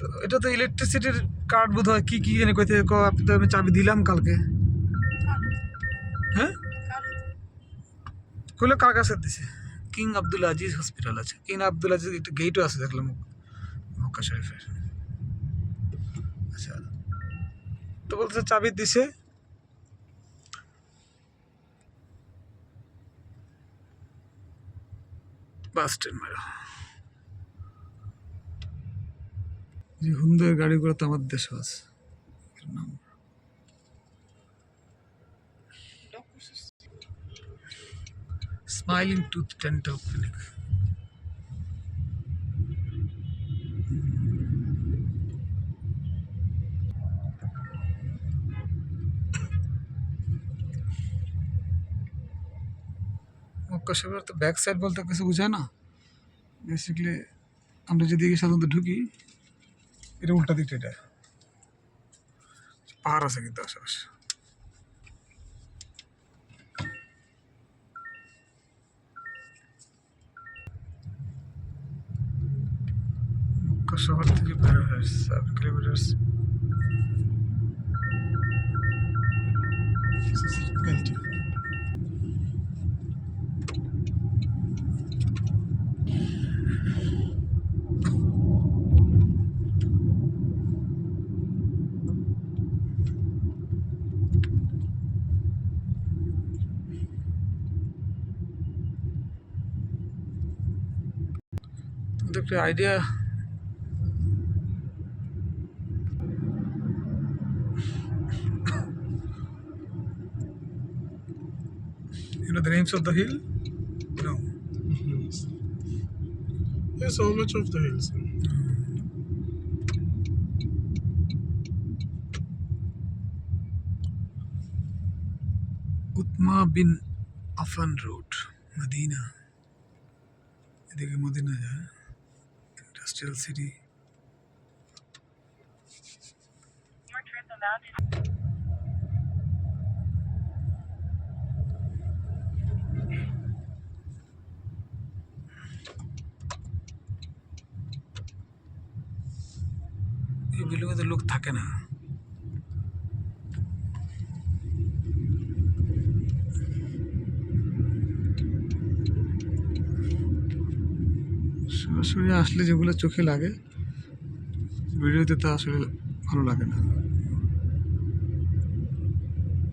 তো এটা তো ইলেকট্রিসিটির কার্ড বোধ হয় কি কি জানি কইতে আপনি তো আমি চাবি দিলাম কালকে হ্যাঁ কইলো কার কাছে দিছে কিং আব্দুল আজিজ হসপিটাল আছে কিং আব্দুল আজিজ একটা গেটও আছে দেখলাম মক্কা শরীফের আচ্ছা তো বলছে চাবি দিছে বাস স্ট্যান্ড মেরা যে হুন্দার গাড়িগুলো তো আমার দেশে আছে নাম smiling tooth dental clinic Mecca শহরের তো ব্যাক সাইড বলতে কিছু বোঝায় না বেসিক্যালি আমরা যেদিকে সাধারণত ঢুকি এটা উল্টা দিকটা এটা পাহাড় আছে কিন্তু আশেপাশে মক্কা শহর থেকে বের হয় 7 কিলোমিটার একটা idea you know the names of the hill no There's so much of the hills. Uthman bin Affan road Medina এদিকে মদিনা যায় ইন্ডাস্ট্রিয়াল সিটি এই বিল্ডিংয়ে তো লোক থাকে না সরাসরি আসলে যেগুলো চোখে লাগে ভিডিওতে তা আসলে ভালো লাগে না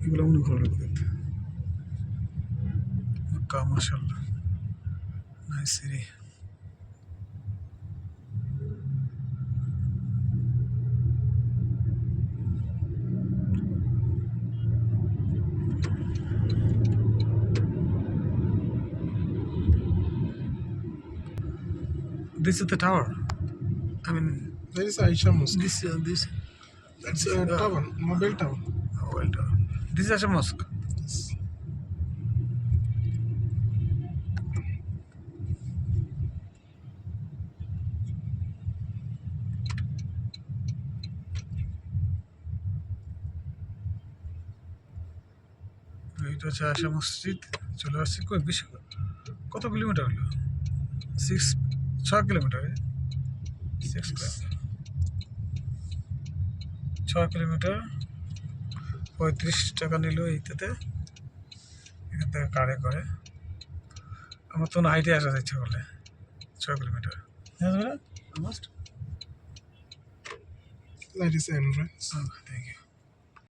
এগুলো মনে ভালো লাগে দেখতে মক্কা মাশাআল্লাহ nice city This is the tower. I mean, There is Aisha Mosque. this. That's a tower, mobile tower. Well done. This is Asha Mosque. Yes. এটা হচ্ছে আশা মসজিদ চলে আসছে কই বেশি কত কিলোমিটার হলো 6 কিলোমিটার 6 কিলোমিটার 35 টাকা নিল এইটাতে এখান থেকে কারে করে আমার তো হাইটে আসা ইচ্ছা করলে 6 kilometre almost That is the entrance. Thank you